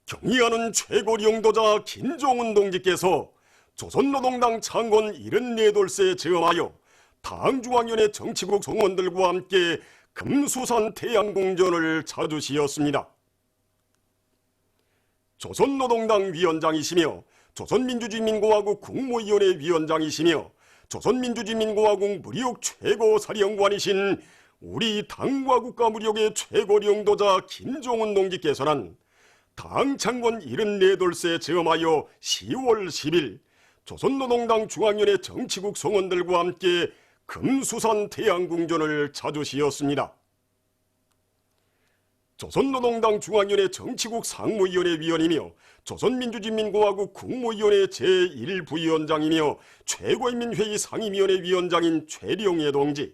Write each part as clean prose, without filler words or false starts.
경의하는 최고 영도자 김종운 동지께서 조선노동당 창건 74돌세에 저음하여 당중앙위원회 정치국 성원들과 함께 금수산 태양궁전을 찾으시었습니다. 조선노동당 위원장이시며 조선민주주의민공화국 국무위원회 위원장이시며 조선민주주의민공화국 무력 최고사령관이신 우리 당과 국가무력의 최고 영도자 김종운 동지께서는 당 창건 74돌세에 저음하여 10월 10일 조선노동당 중앙위원회 정치국 성원들과 함께 금수산 태양궁전을 찾으시었습니다. 조선노동당 중앙위원회 정치국 상무위원회 위원이며 조선민주주의민공화국 국무위원회 제1부위원장이며 최고인민회의 상임위원회 위원장인 최령예 동지,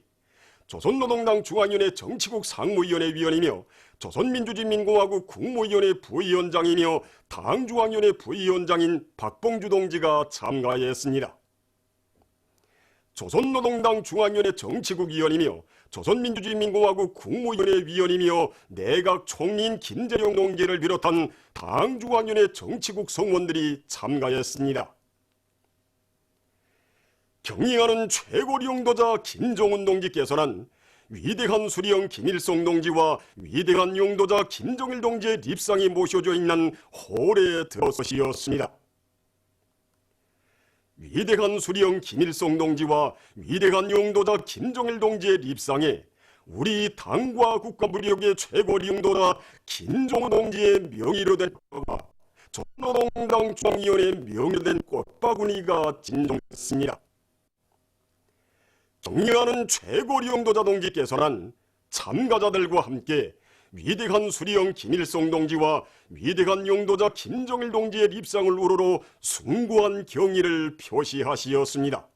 조선노동당 중앙위원회 정치국 상무위원회 위원이며 조선민주주의민공화국 국무위원회 부위원장이며 당중앙위원회 부위원장인 박봉주 동지가 참가했습니다. 조선노동당 중앙위원회 정치국 위원이며 조선민주주의민공화국 국무위원회 위원이며 내각 총리인 김재룡 동지를 비롯한 당중앙위원회 정치국 성원들이 참가했습니다. 경의하는 최고 영도자 김종운 동지께서는 위대한 수령 김일성 동지와 위대한 영도자 김정일 동지의 립상이 모셔져 있는 홀에 들어서시었습니다. 위대한 수령 김일성 동지와 위대한 영도자 김정일 동지의 립상에 우리 당과 국가무력의 최고 영도자 김종운 동지의 명의로 된 꽃과 조선노동당 중앙위원회 명의로 된 꽃바구니가 진동했습니다. 경의하는 최고 영도자 동지께서는 참가자들과 함께 위대한 수령 김일성 동지와 위대한 영도자 김정일 동지의 립상을 우러러 숭고한 경의를 표시하시었습니다.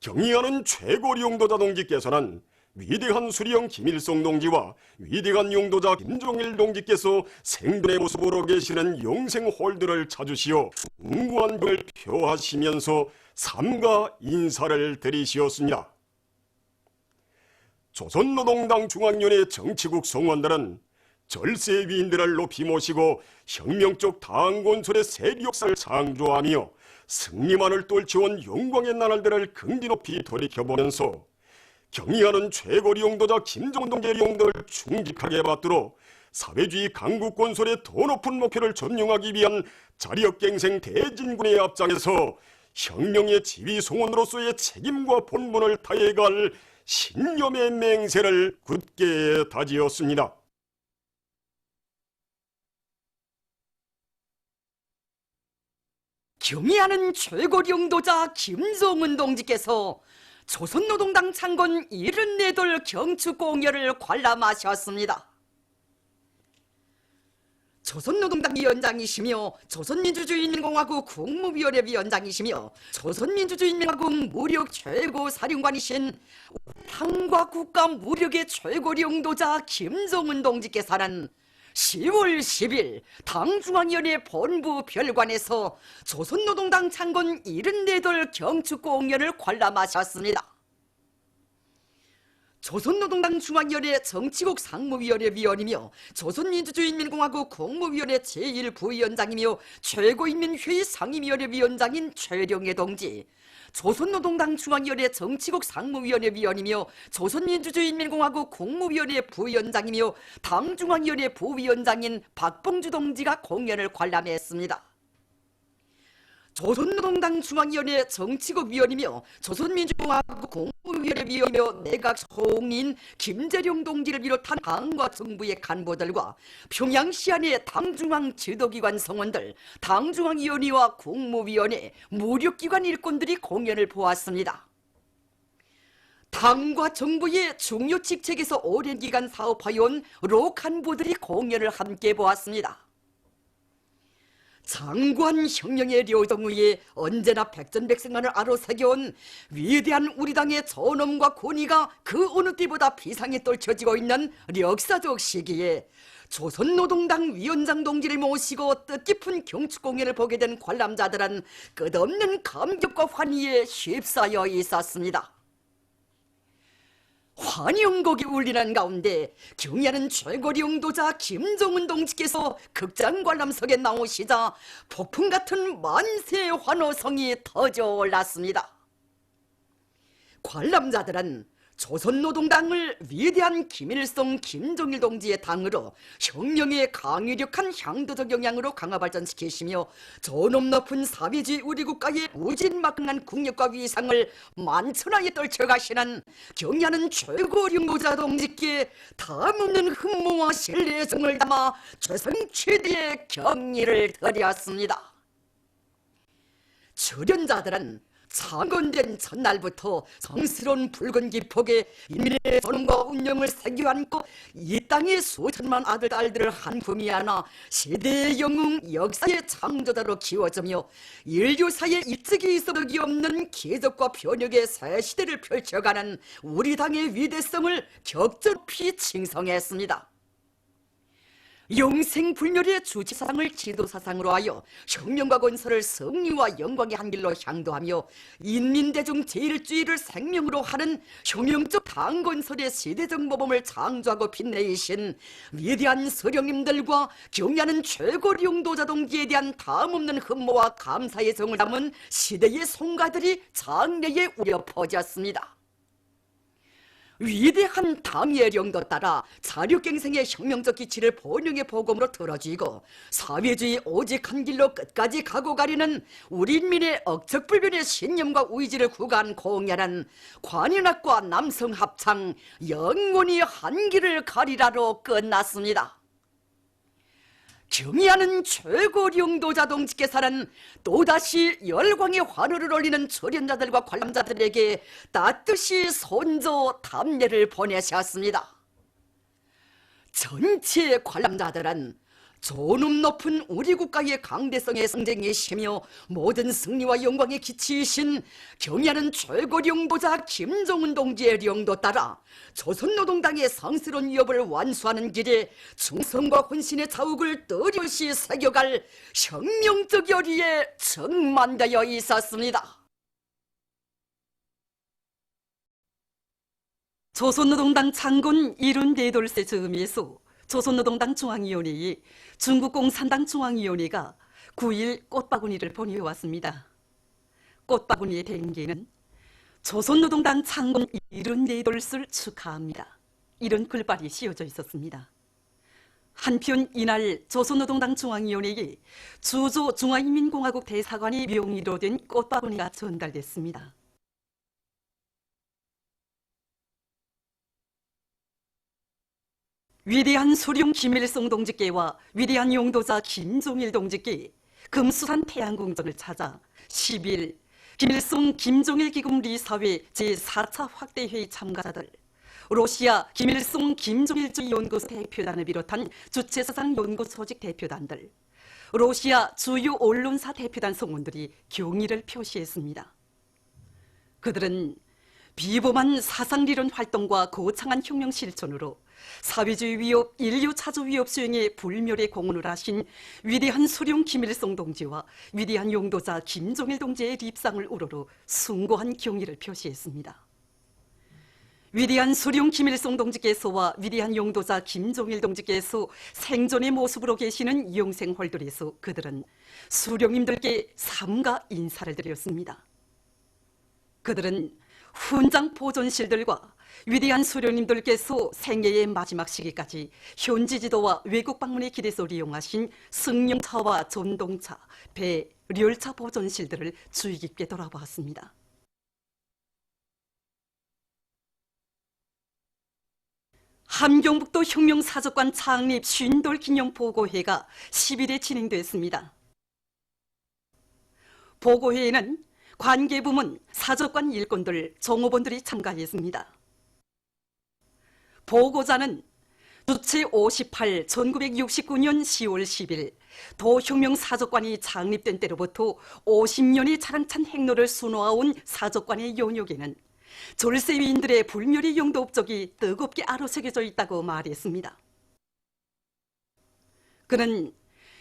경의하는 최고 영도자 동지께서는 위대한 수령 김일성 동지와 위대한 영도자 김정일 동지께서 생전의 모습으로 계시는 영생 홀들을 찾으시어 숭고한 경을 표하시면서 삼가 인사를 드리시었습니다. 조선노동당 중앙위원회 정치국 성원들은 절세 위인들을 높이 모시고 혁명적 당건설의 세리 역사를 창조하며 승리만을 떨쳐온 영광의 나날들을 긍디 높이 돌이켜보면서 경의하는 최고 영도자 김종운 동지의 영도를 충직하게 받들어 사회주의 강국 건설의 더 높은 목표를 점령하기 위한 자력갱생 대진군의 앞장에서 혁명의 지휘 송원으로서의 책임과 본분을 다해갈 신념의 맹세를 굳게 다지었습니다. 경의하는 최고 영도자 김종운 동지께서 조선노동당 창건 74돌 경축공여를 관람하셨습니다. 조선노동당 위원장이시며 조선민주주의인민공화국 국무위원회 위원장이시며 조선민주주의인민공화국 무력 최고사령관이신 당과 국가 무력의 최고 영도자 김종운 동지께서는 10월 10일 당중앙위원회 본부 별관에서 조선노동당 창건 74돌 경축공연을 관람하셨습니다. 조선노동당 중앙위원회 정치국 상무위원회 위원이며 조선민주주의인민공화국 국무위원회 제1부위원장이며 최고인민회의 상임위원회 위원장인 최령예 동지, 조선노동당 중앙위원회 정치국 상무위원회 위원이며 조선민주주의인민공화국 국무위원회 부위원장이며 당중앙위원회 부위원장인 박봉주 동지가 공연을 관람했습니다. 조선노동당 중앙위원회 정치국 위원이며 조선민주공화국 국무위원회 위원이며 내각 총리인 김재룡 동지를 비롯한 당과 정부의 간부들과 평양시안의 당중앙 지도기관 성원들, 당중앙위원회와 국무위원회, 무력기관 일꾼들이 공연을 보았습니다. 당과 정부의 중요 직책에서 오랜 기간 사업하여온 로 간부들이 공연을 함께 보았습니다. 장관 혁명의 료정의에 언제나 백전백승만을 아로새겨온 위대한 우리 당의 전엄과 권위가 그 어느 때보다 비상에 떨쳐지고 있는 역사적 시기에 조선노동당 위원장 동지를 모시고 뜻깊은 경축공연을 보게 된 관람자들은 끝없는 감격과 환희에 휩싸여 있었습니다. 환영곡이 울리는 가운데 경야는 최고리 용도자 김정은 동지께서 극장 관람석에 나오시자 폭풍 같은 만세 환호성이 터져 올랐습니다. 관람자들은 조선노동당을 위대한 김일성, 김정일 동지의 당으로 혁명의 강유력한 향도적 영향으로 강화 발전시키시며 저놈 높은 사회주의 우리 국가의 무진막강한 국력과 위상을 만천하에 떨쳐가시는 경야는 최고 용도자 동지께 담없는 흠모와 신뢰의 정을 담아 최선 최대의 경의를 드렸습니다. 출연자들은 창건된 첫날부터 성스러운 붉은 기폭에 인민의 존엄과 운명을 새겨 안고 이 땅의 수천만 아들 딸들을 한 품이 안아 시대의 영웅, 역사의 창조자로 키워주며 인류사에 이적이 있어 적이 없는 기적과 변혁의 새 시대를 펼쳐가는 우리 당의 위대성을 격조높이 칭송했습니다. 영생불멸의 주체사상을 지도사상으로 하여 혁명과 건설을 승리와 영광의 한 길로 향도하며 인민대중 제일주의를 생명으로 하는 혁명적 당건설의 시대적 모범을 창조하고 빛내이신 위대한 서령님들과 경야는 최고 용도자 동지에 대한 다음없는 흠모와 감사의 정을 담은 시대의 송가들이 장래에 울려 퍼졌습니다. 위대한 당의 령도 따라 자력갱생의 혁명적 기치를 본영의 복음으로 들어주고 사회주의 오직 한 길로 끝까지 가고 가려는 우리 인민의 억척불변의 신념과 의지를 구가한 공연은 관현악과 남성 합창 영원히 한 길을 가리라로 끝났습니다. 경의하는 최고 용도자 동지께서는 또다시 열광의 환호를 올리는 출연자들과 관람자들에게 따뜻이 손조 답례를 보내셨습니다. 전체 관람자들은 존엄 높은 우리 국가의 강대성의 상징이시며 모든 승리와 영광의 기치이신 경의하는 최고 용도자 김정은 동지의 령도 따라 조선노동당의 성스러운 위협을 완수하는 길에 충성과 혼신의 자욱을 뚜렷이 새겨갈 혁명적 열의에 정만되어 있었습니다. 조선노동당 창군 74돌세 즈음에서 조선노동당 중앙위원회의 중국공산당 중앙위원회가 9일 꽃바구니를 보내왔습니다. 꽃바구니의 대인기에는 조선노동당 창군 74돌을 축하합니다. 이런 글발이 씌워져 있었습니다. 한편 이날 조선노동당 중앙위원회에 주조 중화인민공화국 대사관의 명의로 된 꽃바구니가 전달됐습니다. 위대한 수령 김일성 동지께와 위대한 용도자 김종일 동지께 금수산 태양궁전을 찾아 10일 김일성 김종일 기금 리사회 제4차 확대회의 참가자들, 러시아 김일성 김종일주의 연구소 대표단을 비롯한 주체사상 연구 조직 대표단들, 러시아 주요 언론사 대표단 성원들이 경의를 표시했습니다. 그들은 비범한 사상리론 활동과 거창한 혁명 실천으로 사회주의 위협, 인류 차주 위협 수행에 불멸의 공헌을 하신 위대한 수령 김일성 동지와 위대한 용도자 김종일 동지의 립상을 우러러 숭고한 경의를 표시했습니다. 위대한 수령 김일성 동지께서와 위대한 용도자 김종일 동지께서 생존의 모습으로 계시는 영생홀들에서 그들은 수령님들께 삼가 인사를 드렸습니다. 그들은 훈장 보존실들과 위대한 수령님들께서 생애의 마지막 시기까지 현지 지도와 외국 방문의 길에서 이용하신 승용차와 전동차, 배, 열차 보존실들을 주의 깊게 돌아보았습니다. 함경북도 혁명사적관 창립 50돌 기념보고회가 10일에 진행됐습니다. 보고회에는 관계부문, 사적관 일꾼들, 종업원들이 참가했습니다. 보고자는 주체 58 1969년 10월 10일 도혁명 사적관이 창립된 때로부터 50년의 자랑찬 행로를 수놓아온 사적관의 연역에는 졸세위인들의 불멸의 용도 업적이 뜨겁게 아로새겨져 있다고 말했습니다. 그는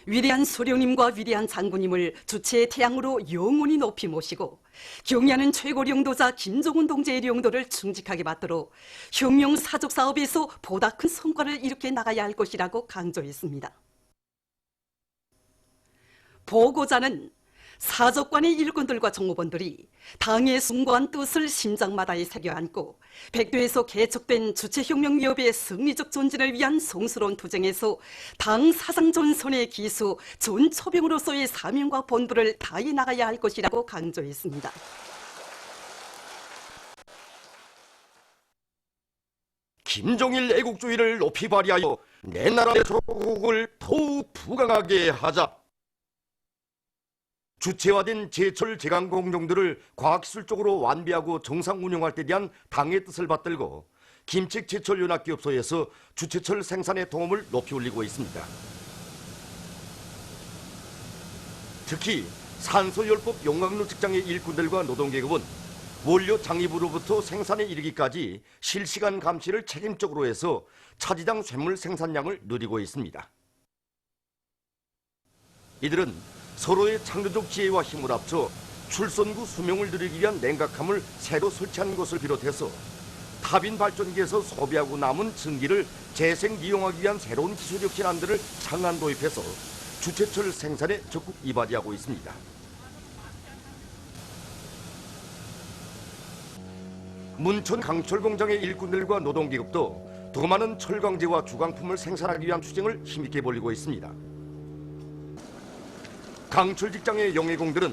위대한 소령님과 위대한 장군님을 주체의 태양으로 영원히 높이 모시고 경의하는 최고領導자 김정은 동지의領導를 충직하게 받들어 혁명 사족 사업에서 보다 큰 성과를 이룩해 나가야 할 것이라고 강조했습니다. 보고자는 사족관의 일꾼들과 종업원들이 당의 숭고한 뜻을 심장마다에 새겨안고 백도에서 개척된 주체혁명위협의 승리적 존진을 위한 성스러운 투쟁에서 당 사상 전선의 기수 전초병으로서의 사명과 본부를 다해 나가야 할 것이라고 강조했습니다. 김종일 애국주의를 높이 발휘하여 내 나라의 조국을 더욱 부강하게 하자. 주체화된 제철 제강 공정들을 과학기술적으로 완비하고 정상 운영할 때 대한 당의 뜻을 받들고 김책 제철 연합기업소에서 주체철 생산의 도움을 높이 올리고 있습니다. 특히 산소열법 용광로 직장의 일꾼들과 노동계급은 원료 장입으로부터 생산에 이르기까지 실시간 감시를 책임적으로 해서 차지당 쇳물 생산량을 누리고 있습니다. 이들은 서로의 창조적 지혜와 힘을 합쳐 출선구 수명을 누리기 위한 냉각함을 새로 설치한 것을 비롯해서 타빈 발전기에서 소비하고 남은 증기를 재생 이용하기 위한 새로운 기술적 신안들을 창안 도입해서 주체철 생산에 적극 이바지하고 있습니다. 문천 강철 공장의 일꾼들과 노동기업도 더 많은 철강제와 주강품을 생산하기 위한 투쟁을 힘있게 벌이고 있습니다. 강철 직장의 영해공들은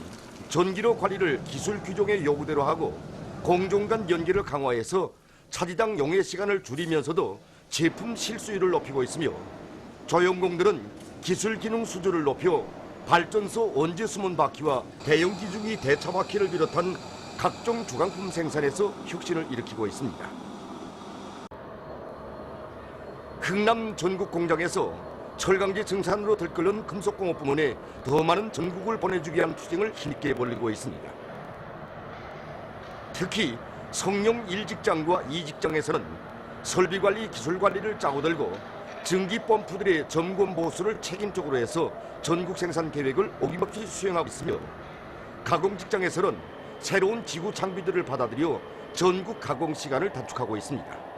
전기료 관리를 기술 규정의 요구대로 하고 공정 간 연계를 강화해서 차지당 용해 시간을 줄이면서도 제품 실수율을 높이고 있으며 조영공들은 기술 기능 수준을 높여 발전소 원재 수문 바퀴와 대형 기중이 대차 바퀴를 비롯한 각종 주강품 생산에서 혁신을 일으키고 있습니다. 흥남 전국 공장에서 철강제 증산으로 들끓는 금속공업 부문에 더 많은 전국을 보내주기 위한 투쟁을 힘있게 벌이고 있습니다. 특히 성룡 1직장과 2직장에서는 설비관리, 기술관리를 짜고 들고 증기펌프들의 점검 보수를 책임적으로 해서 전국 생산 계획을 어김없이 수행하고 있으며 가공직장에서는 새로운 지구 장비들을 받아들여 전국 가공 시간을 단축하고 있습니다.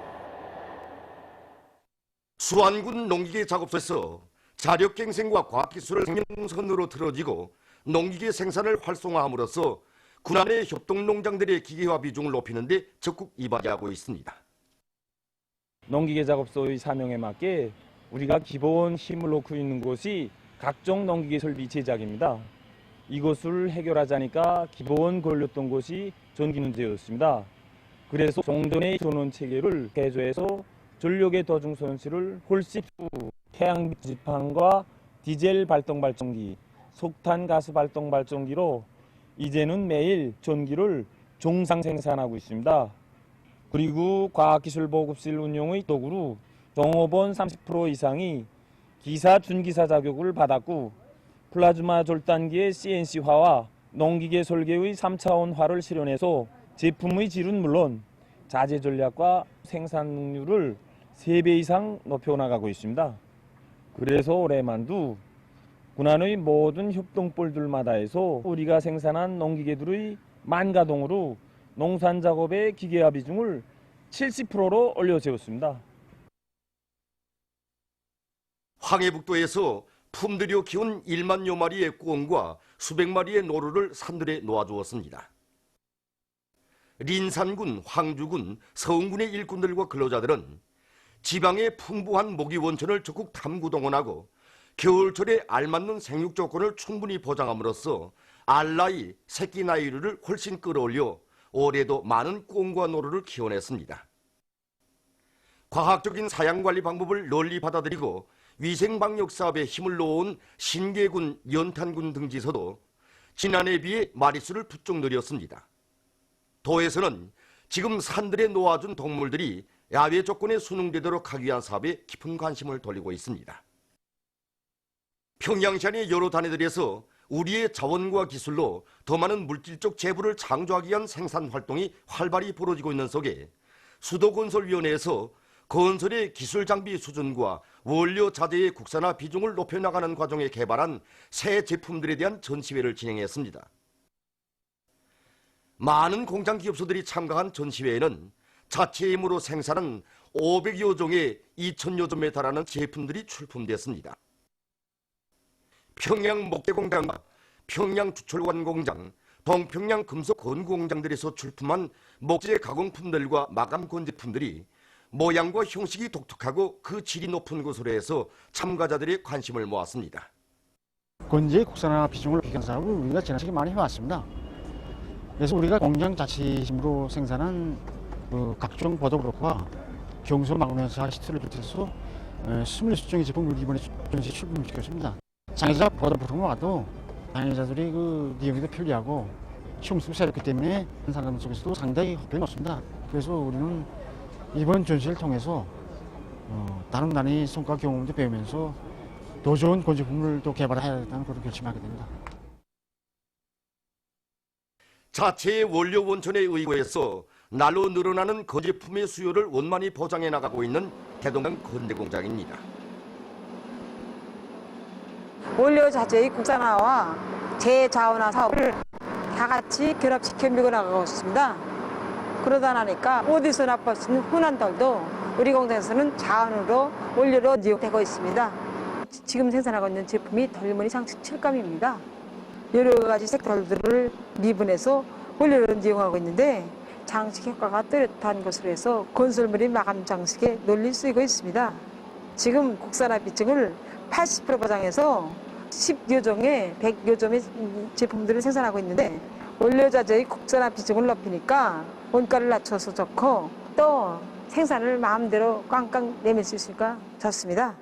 수안군 농기계 작업소에서 자력갱생과 과학기술을 생명선으로 틀어지고 농기계 생산을 활성화함으로써 군안의 협동농장들의 기계화 비중을 높이는 데 적극 이바지하고 있습니다. 농기계 작업소의 사명에 맞게 우리가 기본 힘을 놓고 있는 곳이 각종 농기계 설비 제작입니다. 이것을 해결하자니까 기본 걸렸던 곳이 전기 문제였습니다. 그래서 종전의 전원 체계를 개조해서 전력의 도중 손실을 훨씬 태양빛 지판과 디젤 발동 발전기, 석탄 가스 발동 발전기로 이제는 매일 전기를 정상 생산하고 있습니다. 그리고 과학기술 보급실 운영의 도구로 종업원 30% 이상이 기사 준기사 자격을 받았고 플라즈마 절단기의 CNC화와 농기계 설계의 3차원화를 실현해서 제품의 질은 물론 자재 전략과 생산 능률을 3배 이상 높여나가고 있습니다. 그래서 올해만도 군안의 모든 협동볼들마다에서 우리가 생산한 농기계들의 만가동으로 농산작업의 기계화 비중을 70%로 올려세웠습니다. 황해북도에서 품들여 키운 1만여 마리의 꿩과 수백 마리의 노루를 산들에 놓아주었습니다. 린산군, 황주군, 서흥군의 일꾼들과 근로자들은 지방의 풍부한 모기 원천을 적극 탐구 동원하고 겨울철에 알맞는 생육 조건을 충분히 보장함으로써 알나이, 새끼 나이를 훨씬 끌어올려 올해도 많은 꿩과 노루를 키워냈습니다. 과학적인 사양관리 방법을 널리 받아들이고 위생방역 사업에 힘을 놓은 신계군, 연탄군 등지서도 지난해에 비해 마리수를 부쩍 늘렸습니다. 도에서는 지금 산들에 놓아준 동물들이 야외 조건에 순응되도록 하기 위한 사업에 깊은 관심을 돌리고 있습니다. 평양시안의 여러 단위들에서 우리의 자원과 기술로 더 많은 물질적 재부를 창조하기 위한 생산 활동이 활발히 벌어지고 있는 속에 수도건설위원회에서 건설의 기술 장비 수준과 원료 자재의 국산화 비중을 높여나가는 과정에 개발한 새 제품들에 대한 전시회를 진행했습니다. 많은 공장 기업소들이 참가한 전시회에는 자체 힘으로 생산한 500여 종의 2,000여 점에 달하는 제품들이 출품됐습니다. 평양 목재공장과 평양 주철관 공장, 동평양 금속 건구 공장들에서 출품한 목재 가공품들과 마감 건제품들이 모양과 형식이 독특하고 그 질이 높은 것으로 해서 참가자들의 관심을 모았습니다. 건재의 국산화 비중을 높이는 사업을 우리가 지나치게 많이 해왔습니다. 그래서 우리가 공장 자체 힘으로 생산한 각종 버더블록과 경소 마그네사 시트를 비롯해서 26종의 제품을 이번에 전시에 출품시켰습니다. 장애자 버더블록만 와도 장애자들이 이용에도 편리하고 흉수 새롭기 때문에 상품 속에서도 상당히 호평이 높습니다. 그래서 우리는 이번 전시를 통해서 다른 나라의 성과 경험도 배우면서 더 좋은 건제품을 또 개발해야겠다는 그런 결심하게 됩니다. 자체의 원료 원천에 의거해서 날로 늘어나는 건제품의 수요를 원만히 보장해 나가고 있는 대동강 건재공장입니다. 원료 자재의 국산화와 재자원화 사업을 다 같이 결합시켜 밀고 나가고 있습니다. 그러다 나니까 어디서 납할 수 있는 흔한 돌도 우리 공장에서는 자원으로 원료로 이용되고 있습니다. 지금 생산하고 있는 제품이 덜머니 장식 칠감입니다. 여러 가지 색돌들을 미분해서 원료로 이용하고 있는데 장식 효과가 뚜렷한 것으로 해서 건설물의 마감 장식에 널리 쓰이고 있습니다. 지금 국산화 비중을 80% 보장해서 10여 종의 100여 점의 제품들을 생산하고 있는데 원료자재의 국산화 비중을 높이니까 원가를 낮춰서 좋고 또 생산을 마음대로 꽝꽝 내밀 수 있으니까 좋습니다.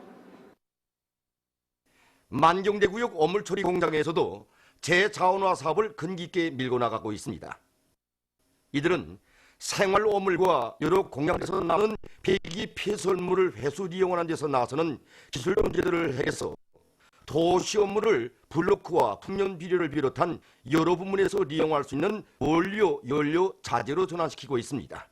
만경대구역 어물처리 공장에서도 재자원화 사업을 근기 있게 밀고 나가고 있습니다. 이들은 생활 어물과 여러 공장에서 나오는 폐기 폐설물을 회수 이용하는 데서 나서는 기술 문제들을 해서 도시 업무를 블로크와 풍년 비료를 비롯한 여러 부문에서 이용할 수 있는 원료, 연료, 자재로 전환시키고 있습니다.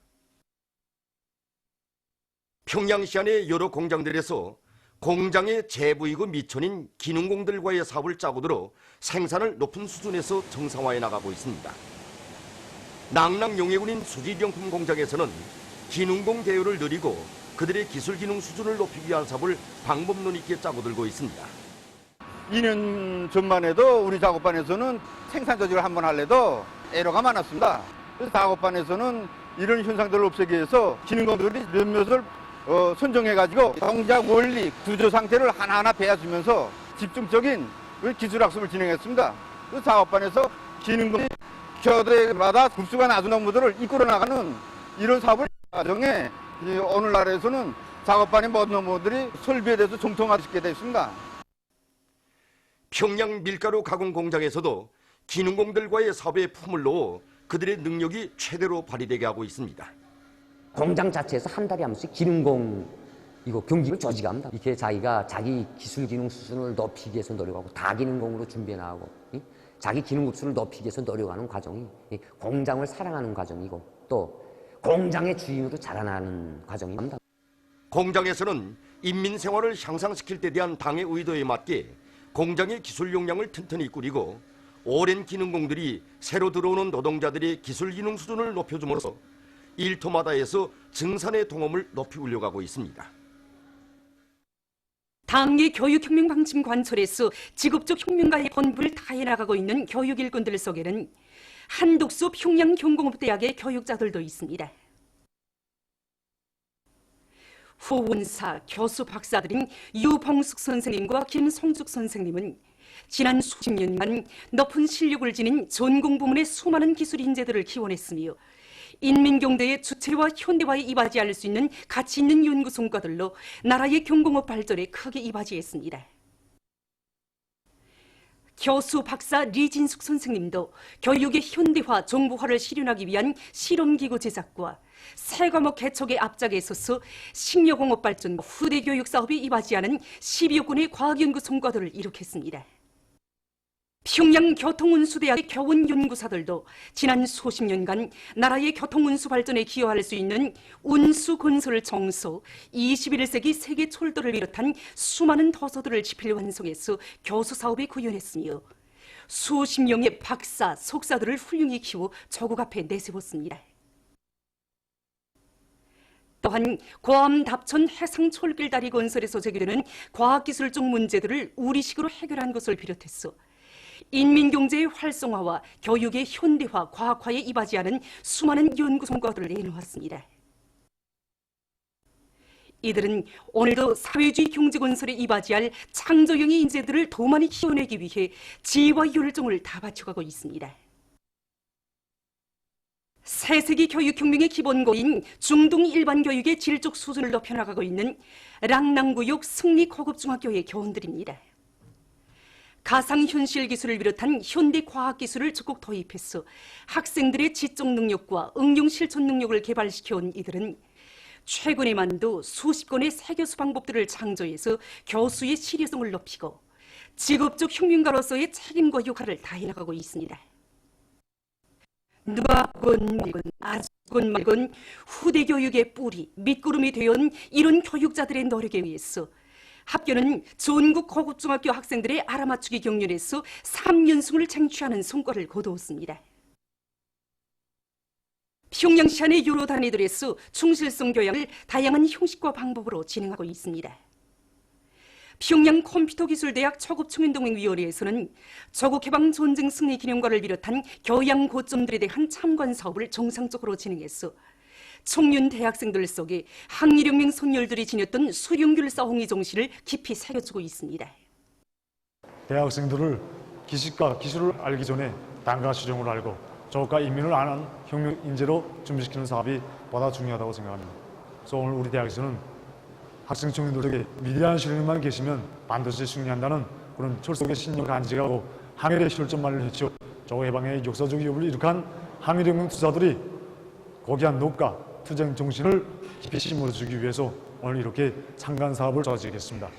평양시 안의 여러 공장들에서 공장의 재부이고 미천인 기능공들과의 사업을 짜고 들어 생산을 높은 수준에서 정상화해 나가고 있습니다. 낭랑 용해군인 수지병품 공장에서는 기능공 대우를 늘리고 그들의 기술 기능 수준을 높이기 위한 사업을 방법론 있게 짜고 들고 있습니다. 2년 전만 해도 우리 작업반에서는 생산 조직을 한번 할래도 애로가 많았습니다. 그래서 작업반에서는 이런 현상들을 없애기 위해서 기능공들이 몇몇을 선정해가지고 공장 원리, 구조 상태를 하나하나 배워주면서 집중적인 기술 학습을 진행했습니다. 그 작업반에서 기능공이 교대마다 급수가 낮은 업무들을 이끌어 나가는 이런 사업을 과정에 오늘날에서는 작업반의 모든 업무들이 설비에 대해서 정통화시키게 되어 있습니다. 평양 밀가루 가공 공장에서도 기능공들과의 사업에 품을 넣어 그들의 능력이 최대로 발휘되게 하고 있습니다. 공장 자체에서 한 달에 한 번씩 기능공 이거 경기를 조직합니다. 이렇게 자기가 자기 기술 기능 수준을 높이기 위해서 노력하고 다기능공으로 준비해 나가고 자기 기능 급수를 높이기 위해서 노력하는 과정이 공장을 사랑하는 과정이고 또 공장의 주인으로 자라나는 과정입니다. 공장에서는 인민 생활을 향상시킬 때 대한 당의 의도에 맞게 공장의 기술 역량을 튼튼히 꾸리고 오랜 기능공들이 새로 들어오는 노동자들의 기술 기능 수준을 높여줌으로써 일터마다에서 증산의 동험을 높이 올려가고 있습니다. 당의 교육혁명 방침 관철에서 직업적 혁명가의 본분을 다해 나가고 있는 교육 일꾼들 속에는 한독수 평양경공업대학의 교육자들도 있습니다. 후원사, 교수, 박사들인 유봉숙 선생님과 김송숙 선생님은 지난 수십 년간 높은 실력을 지닌 전공 부문의 수많은 기술 인재들을 기원했으며 인민경대의 주체와 현대화에 이바지할 수 있는 가치 있는 연구 성과들로 나라의 경공업 발전에 크게 이바지했습니다. 교수 박사 리진숙 선생님도 교육의 현대화, 정보화를 실현하기 위한 실험기구 제작과 새 과목 개척의 앞장에 서서 식료공업 발전과 후대 교육 사업에 이바지하는 10여 건의 과학연구 성과들을 이룩했습니다. 평양 교통운수대학의 교원연구사들도 지난 수십 년간 나라의 교통운수 발전에 기여할 수 있는 운수건설 정서, 21세기 세계 철도를 비롯한 수많은 도서들을 집필 완성해서 교수사업에 구현했으며 수십 명의 박사, 석사들을 훌륭히 키워 조국 앞에 내세웠습니다. 또한 괌 답천 해상철길다리 건설에서 제기되는 과학기술적 문제들을 우리식으로 해결한 것을 비롯해서 인민경제의 활성화와 교육의 현대화, 과학화에 이바지하는 수많은 연구 성과들을 내놓았습니다. 이들은 오늘도 사회주의 경제건설에 이바지할 창조형의 인재들을 더 많이 키워내기 위해 지혜와 열정을 다 바쳐가고 있습니다. 새세기 교육혁명의 기본고인 중등 일반 교육의 질적 수준을 높여나가고 있는 랑낭구역 승리고급중학교의 교원들입니다. 가상현실 기술을 비롯한 현대 과학기술을 적극 도입해서 학생들의 지적 능력과 응용 실천 능력을 개발시켜온 이들은 최근에만도 수십 건의 새교수 방법들을 창조해서 교수의 실효성을 높이고 직업적 혁명가로서의 책임과 역할을 다해나가고 있습니다. 누가건 말건 아주건 말건 후대 교육의 뿌리, 밑구름이 되어온 이런 교육자들의 노력에 의해서 학교는 전국 고급중학교 학생들의 알아맞추기 경연에서 3연승을 쟁취하는 성과를 거두었습니다. 평양시 안의 여러 단위들에서 충실성 교양을 다양한 형식과 방법으로 진행하고 있습니다. 평양 컴퓨터기술대학 초급청년동맹위원회에서는 조국해방 전쟁 승리 기념관을 비롯한 교양 고점들에 대한 참관 사업을 정상적으로 진행했어 청년 대학생들 속에 항일혁명 선열들이 지녔던 수령귤 싸홍이 정신을 깊이 새겨주고 있습니다. 대학생들을 기식과 기술을 알기 전에 당과 시정을 알고 조국과 인민을 아는 혁명 인재로 준비시키는 사업이 보다 중요하다고 생각합니다. 그래서 오늘 우리 대학에서는 학생 청년들에게 위대한 실력만 계시면 반드시 승리한다는 그런 철석의 신념을 간직하고 항일의 실전만을 해치워 조국 해방의 역사적 이유를 이룩한 항일혁명 투자들이 고귀한 녹과 투쟁 정신을 깊이 심어주기 위해서 오늘 이렇게 창간 사업을 조직했습니다.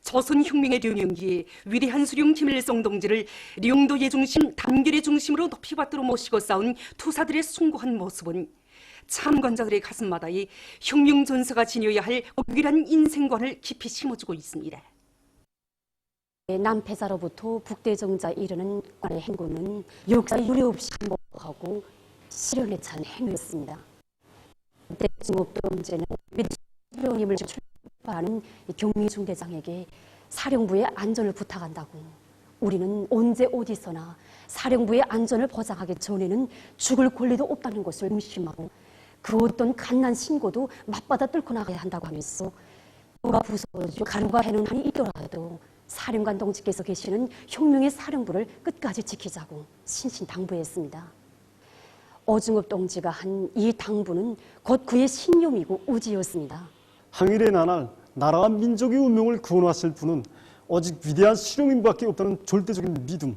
조선혁명의 령연기에 위대한 수령 김일성 동지를 령도의 중심, 단결의 중심으로 높이 받들어 모시고 싸운 투사들의 숭고한 모습은 참관자들의 가슴마다에 혁명 전사가 지녀야 할 억울한 인생관을 깊이 심어주고 있습니다. 남패자로부터 북대정자 이르는 관의 행군은 역사 유례없이 행복하고 실현에 찬 행위였습니다. 대중업동제는 수령님을 출발하는 경미중대장에게 사령부의 안전을 부탁한다고. 우리는 언제 어디서나 사령부의 안전을 보장하기 전에는 죽을 권리도 없다는 것을 명심하고 그 어떤 갓난 신고도 맞받아 뚫고 나가야 한다고 하면서 누가 부서지고 가루가 해는 한이 있더라도 사령관 동지께서 계시는 혁명의 사령부를 끝까지 지키자고 신신당부했습니다. 어중업 동지가 한 이 당부는 곧 그의 신념이고 의지였습니다. 항일의 나날 나라와 민족의 운명을 구원하실 분은 오직 위대한 실용인밖에 없다는 절대적인 믿음.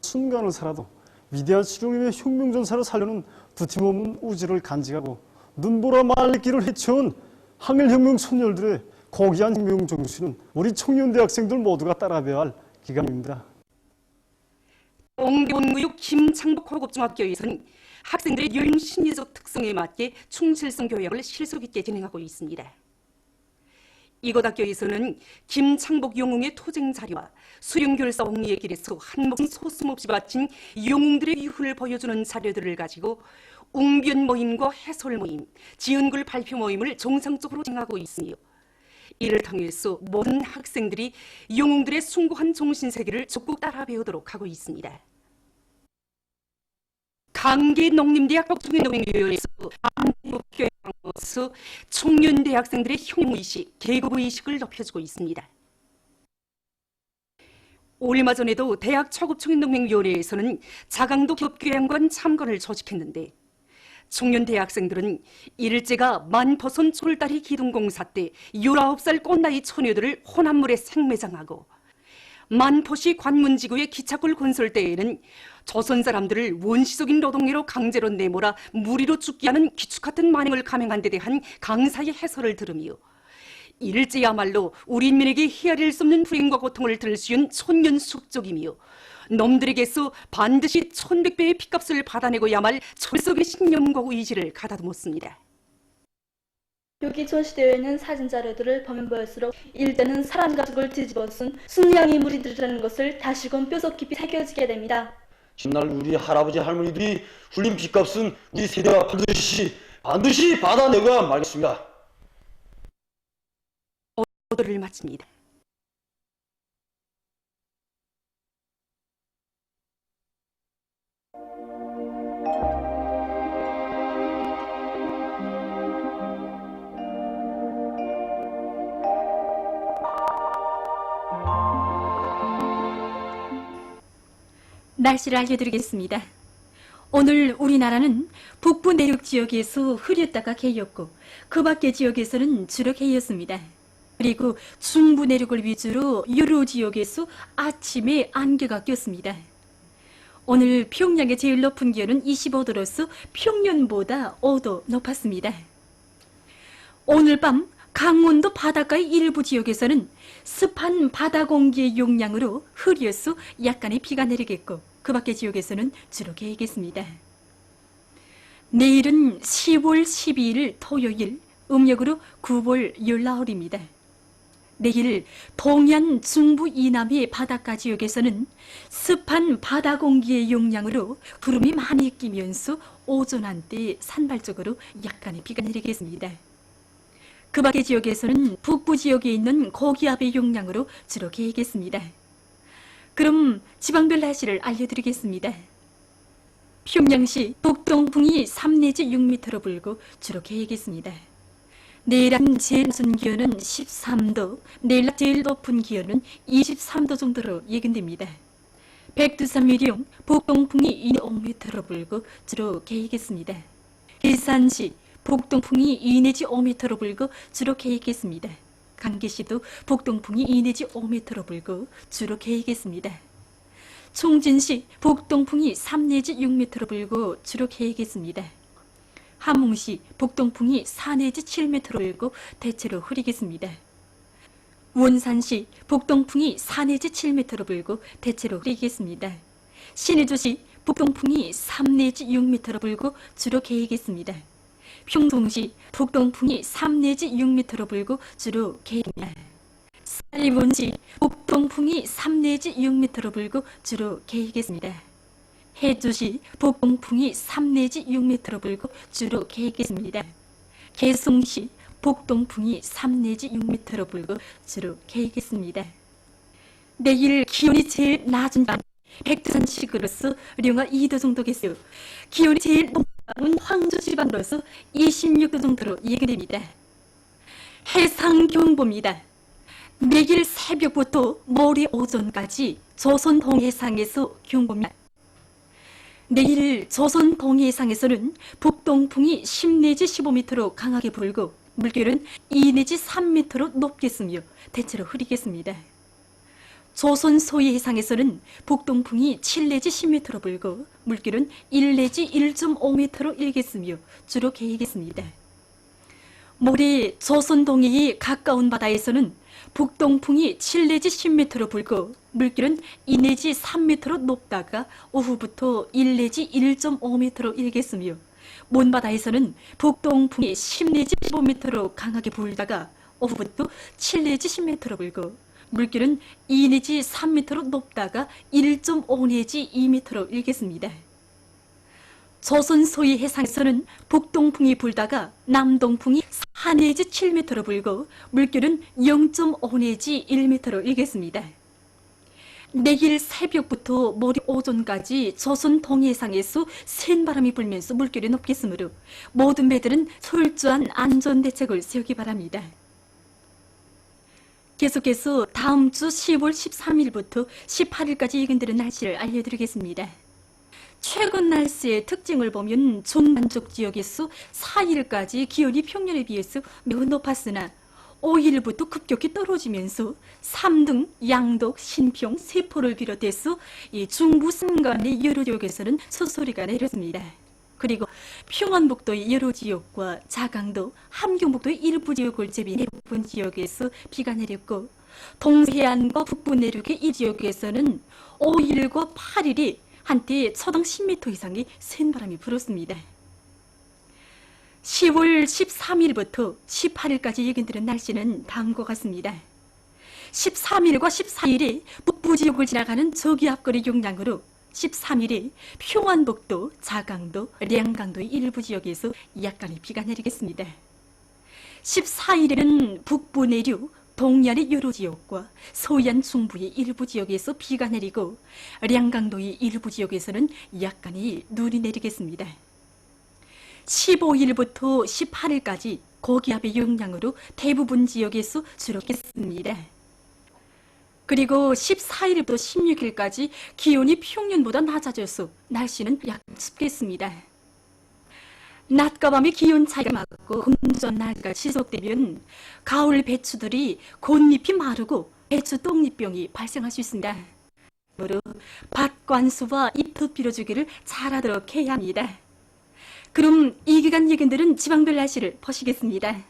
순간을 살아도 위대한 실용인의 혁명전사를 살려는 두팀없는 의지를 간직하고 눈보라 말리기를 해쳐온 항일혁명 선열들의 고귀한 혁명 정신은 우리 청년 대학생들 모두가 따라배워야 할 기간입니다. 동대원구역 김창복 고급중학교에서는 학생들의 여행 심리적 특성에 맞게 충실성 교육을 실속 있게 진행하고 있습니다. 이곳 학교에서는 김창복 영웅의 토쟁 자리와 수령결사 옥리의 길에서 한 목숨 소슴없이 바친 영웅들의 위훈을 보여주는 자료들을 가지고 웅변 모임과 해설 모임, 지은글 발표 모임을 정상적으로 진행하고 있으며 이를 통해서 모든 학생들이 영웅들의 숭고한 정신세계를 적극 따라 배우도록 하고 있습니다. 강계농림대학 청년동맹위원회에서 교양으로서 청년 대학생들의 혁명의식, 계급의식을 높여주고 있습니다. 얼마 전에도 대학 초급청년동맹위원회에서는 자강도 기업교양관 참관을 조직했는데 청년 대학생들은 일제가 만포선 쫄다리 기둥공사 때 19살 꽃나이 처녀들을 혼합물에 생매장하고 만포시 관문지구의 기차골 건설 때에는 조선 사람들을 원시적인 노동력으로 강제로 내몰아 무리로 죽게 하는 기축 같은 만행을 감행한 데 대한 강사의 해설을 들으며 일제야말로 우리 인민에게 헤아릴 수 없는 불행과 고통을 들수인 천년숙적이며 놈들에게서 반드시 1100배의 핏값을 받아내고야 말 철석의 신념과 의지를 가다듬었습니다. 여기 전시대회에는 사진 자료들을 보면 볼수록 일제는 사람 가족을 뒤집어 쓴 순양의 무리들이라는 것을 다시금 뼈속 깊이 새겨지게 됩니다. 훗날 우리 할아버지 할머니들이 hul린 빚값은 우리 세대가 반드시 받아내고야 말겠습니다. 오도를 마칩니다. 날씨를 알려드리겠습니다. 오늘 우리나라는 북부 내륙 지역에서 흐렸다가 개였고 그 밖의 지역에서는 주로 개였습니다. 그리고 중부 내륙을 위주로 여러 지역에서 아침에 안개가 꼈습니다. 오늘 평양의 제일 높은 기온은 25도로서 평년보다 5도 높았습니다. 오늘 밤 강원도 바닷가의 일부 지역에서는 습한 바다 공기의 용량으로 흐려서 약간의 비가 내리겠고 그 밖의 지역에서는 주로 개겠습니다. 내일은 10월 12일 토요일 음력으로 9월 열나흘입니다. 내일 동해안 중부 이남의 바닷가 지역에서는 습한 바다 공기의 용량으로 구름이 많이 끼면서 오전 한때 산발적으로 약간의 비가 내리겠습니다. 그 밖의 지역에서는 북부 지역에 있는 고기압의 용량으로 주로 개겠습니다. 그럼 지방별 날씨를 알려드리겠습니다. 평양시 북동풍이 3 내지 6m로 불고 주로 개겠습니다. 내일 아침 제일 낮은 기온은 13도, 내일 낮 제일 높은 기온은 23도 정도로 예견됩니다. 백두산미령 북동풍이 2-5m로 불고 주로 개겠습니다. 일산시 북동풍이 2 내지 5m로 불고 주로 개겠습니다. 강계시도 북동풍이 2 내지 5m로 불고 주로 개겠습니다. 총진시 북동풍이 3 내지 6m로 불고 주로 개겠습니다. 함흥시 북동풍이 4 내지 7m로 불고 대체로 흐리겠습니다. 원산시 북동풍이 4 내지 7m로 불고 대체로 흐리겠습니다. 신의주시 북동풍이 3 내지 6m로 불고 주로 개겠습니다. 평동시 북동풍이 3 내지 6m로 불고 주로 개입니다. 살림원시 북동풍이 3 내지 6m로 불고 주로 개겠습니다. 해주시 북동풍이 3 내지 6m로 불고 주로 개겠습니다. 개송시 북동풍이 3 내지 6m로 불고 주로 개겠습니다. 내일 기온이 제일 낮은 밤 백두산식으로서 령아 2도 정도겠어요. 기온이 제일 높은 밤은 황주지방으로서 26도 정도로 예견됩니다. 해상경보입니다. 내일 새벽부터 모레 오전까지 조선 동해상에서 경보입니다. 내일 조선 동해상에서는 북동풍이 10 내지 15m로 강하게 불고 물결은 2 내지 3m로 높겠으며 대체로 흐리겠습니다. 조선 소해상에서는 북동풍이 7 내지 10m로 불고 물결은 1 내지 1.5m로 일겠으며 주로 개겠습니다. 모레 조선 동해에 가까운 바다에서는 북동풍이 7 내지 10m로 불고 물결은 2 내지 3m로 높다가 오후부터 1 내지 1.5m로 일겠으며 먼바다에서는 북동풍이 10 내지 15m로 강하게 불다가 오후부터 7 내지 10m로 불고 물결은 2 내지 3m로 높다가 1.5 내지 2m로 일겠습니다. 조선 소위 해상에서는 북동풍이 불다가 남동풍이 4 내지 7m로 불고 물결은 0.5 내지 1m로 일겠습니다. 내일 새벽부터 모레 오전까지 조선 동해상에서 센 바람이 불면서 물결이 높겠으므로 모든 배들은 철저한 안전대책을 세우기 바랍니다. 계속해서 다음 주 10월 13일부터 18일까지 예견되는 날씨를 알려드리겠습니다. 최근 날씨의 특징을 보면 중남쪽 지역에서 4일까지 기온이 평년에 비해서 매우 높았으나 5일부터 급격히 떨어지면서 삼등, 양덕, 신평, 세포를 비롯해서 이 중부 산간의 여러 지역에서는 소소리가 내렸습니다. 그리고 평안북도의 여러 지역과 자강도, 함경북도의 일부 지역을 제비 대부분 지역에서 비가 내렸고 동해안과 북부 내륙의 이 지역에서는 5일과 8일이 한때 초당 10m 이상의 센 바람이 불었습니다. 10월 13일부터 18일까지 예견되는 날씨는 다음과 같습니다. 13일과 14일이 북부 지역을 지나가는 저기압거리 영향으로 13일에 평안북도, 자강도, 량강도의 일부 지역에서 약간의 비가 내리겠습니다. 14일에는 북부 내륙, 동해안의 여러 지역과 서해안 중부의 일부 지역에서 비가 내리고 량강도의 일부 지역에서는 약간의 눈이 내리겠습니다. 15일부터 18일까지 고기압의 영향으로 대부분 지역에서 주룩겠습니다. 그리고 14일부터 16일까지 기온이 평년보다 낮아져서 날씨는 약간 춥겠습니다. 낮과 밤의 기온 차이가 많고 금전 날씨가 지속되면 가을 배추들이 곤잎이 마르고 배추 떡잎병이 발생할 수 있습니다. 그러므로 밭관수와 잎도 빌어주기를 잘하도록 해야 합니다. 그럼 이 기간 예견들은 지방별 날씨를 보시겠습니다.